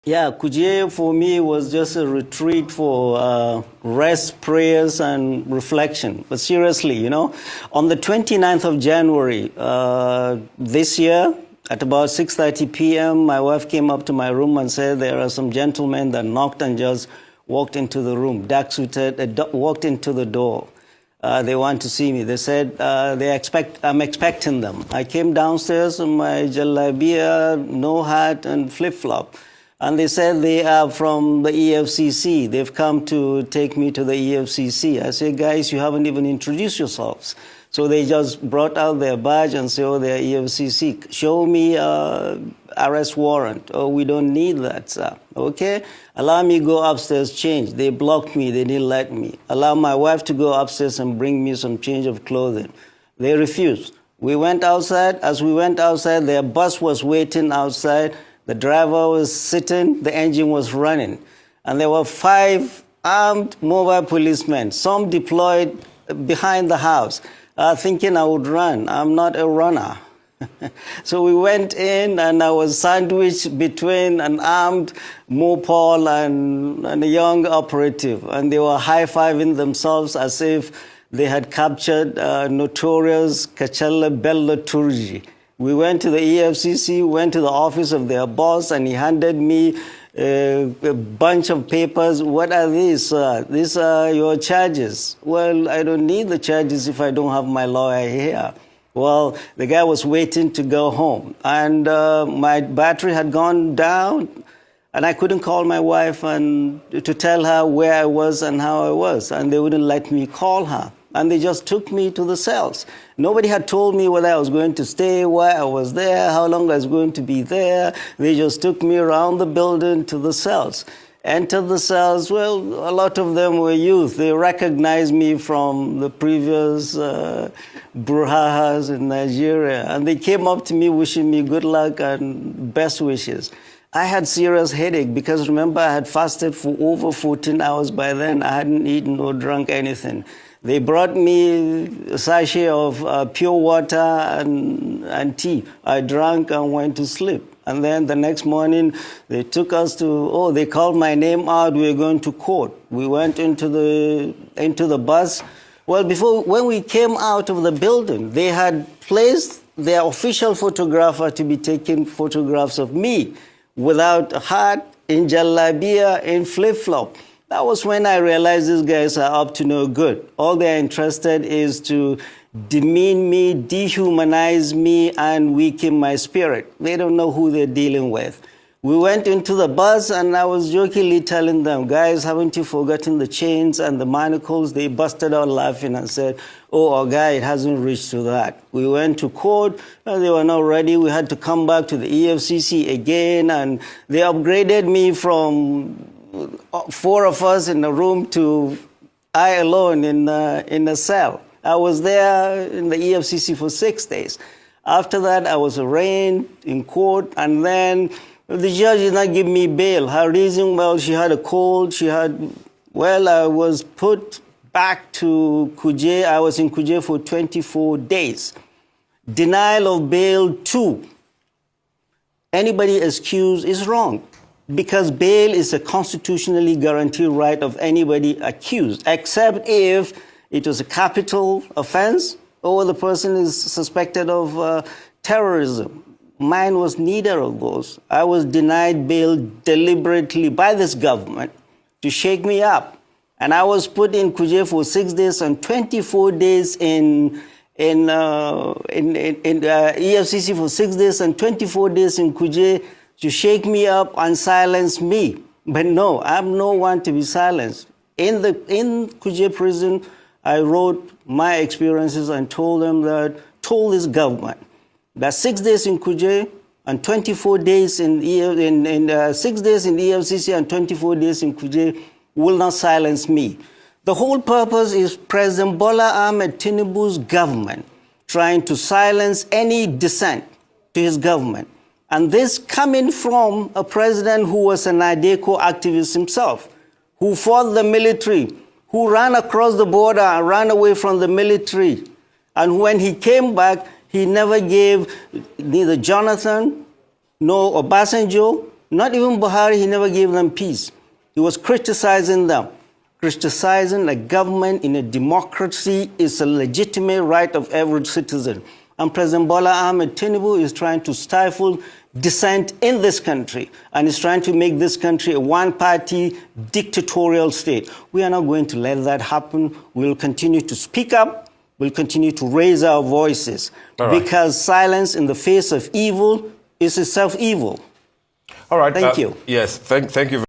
Yeah, Kuje for me was just a retreat for rest, prayers, and reflection. But seriously, on the 29th of January this year, at about 6:30 p.m., my wife came up to my room and said there are some gentlemen that knocked and just walked into the room, dark-suited, walked into the door. They want to see me. They said I'm expecting them. I came downstairs in my jalabia, no hat, and flip-flop. And they said they are from the EFCC. They've come to take me to the EFCC. I said, guys, you haven't even introduced yourselves. So they just brought out their badge and said, oh, they're EFCC. Show me arrest warrant. Oh, we don't need that, sir. Okay? Allow me go upstairs, change. They blocked me. They didn't let me. Allow my wife to go upstairs and bring me some change of clothing. They refused. We went outside. As we went outside, their bus was waiting outside. The driver was sitting, the engine was running. And there were 5 armed mobile policemen, some deployed behind the house, thinking I would run. I'm not a runner. So we went in, and I was sandwiched between an armed Mopol and a young operative. And they were high-fiving themselves as if they had captured notorious Kachala Bello Turji. We went to the EFCC, went to the office of their boss, and he handed me a bunch of papers. What are these? These are your charges. Well, I don't need the charges if I don't have my lawyer here. Well, the guy was waiting to go home, and my battery had gone down, and I couldn't call my wife and to tell her where I was and how I was, and they wouldn't let me call her. And they just took me to the cells. Nobody had told me whether I was going to stay, why I was there, how long I was going to be there. They just took me around the building to the cells. Entered the cells, well, a lot of them were youth. They recognized me from the previous brouhahas in Nigeria. And they came up to me wishing me good luck and best wishes. I had serious headache because, remember, I had fasted for over 14 hours by then. I hadn't eaten or drunk anything. They brought me a sachet of pure water and tea. I drank and went to sleep. And then the next morning, they took us to, they called my name out. We were going to court. We went into the bus. Well, when we came out of the building, they had placed their official photographer to be taking photographs of me without a hat, in jalabia, in flip-flop. That was when I realized these guys are up to no good. All they're interested is to demean me, dehumanize me, and weaken my spirit. They don't know who they're dealing with. We went into the bus, and I was jokingly telling them, guys, haven't you forgotten the chains and the manacles? They busted out laughing and said, oh, our guy, it hasn't reached to that. We went to court. They were not ready. We had to come back to the EFCC again, and they upgraded me from 4 of us in a room to I alone in a cell. I was there in the EFCC for 6 days. After that, I was arraigned in court, and then the judge did not give me bail. Her reason, well, she had a cold. I was put back to Kuje. I was in Kuje for 24 days. Denial of bail 2. Anybody excused is wrong, because bail is a constitutionally guaranteed right of anybody accused, except if it was a capital offense or the person is suspected of terrorism. Mine was neither of those. I was denied bail deliberately by this government to shake me up. And I was put in Kuje for 6 days and 24 days in EFCC for 6 days and 24 days in Kuje to shake me up and silence me. But no, I'm no one to be silenced. In Kuje prison, I wrote my experiences and told this government that 6 days in Kuje and 24 days 6 days in the EFCC and 24 days in Kuje will not silence me. The whole purpose is President Bola Ahmed Tinubu's government trying to silence any dissent to his government. And this coming from a president who was an IDECO activist himself, who fought the military, who ran across the border and ran away from the military. And when he came back, he never gave neither Jonathan, nor Obasanjo, Not even Buhari, he never gave them peace. He was criticizing them. Criticizing a government in a democracy is a legitimate right of every citizen. And President Bola Ahmed Tinubu is trying to stifle dissent in this country and is trying to make this country a one-party dictatorial state. We are not going to let that happen. We'll continue to speak up. We'll continue to raise our voices because silence in the face of evil is itself evil. All right. Thank you. Yes, thank you.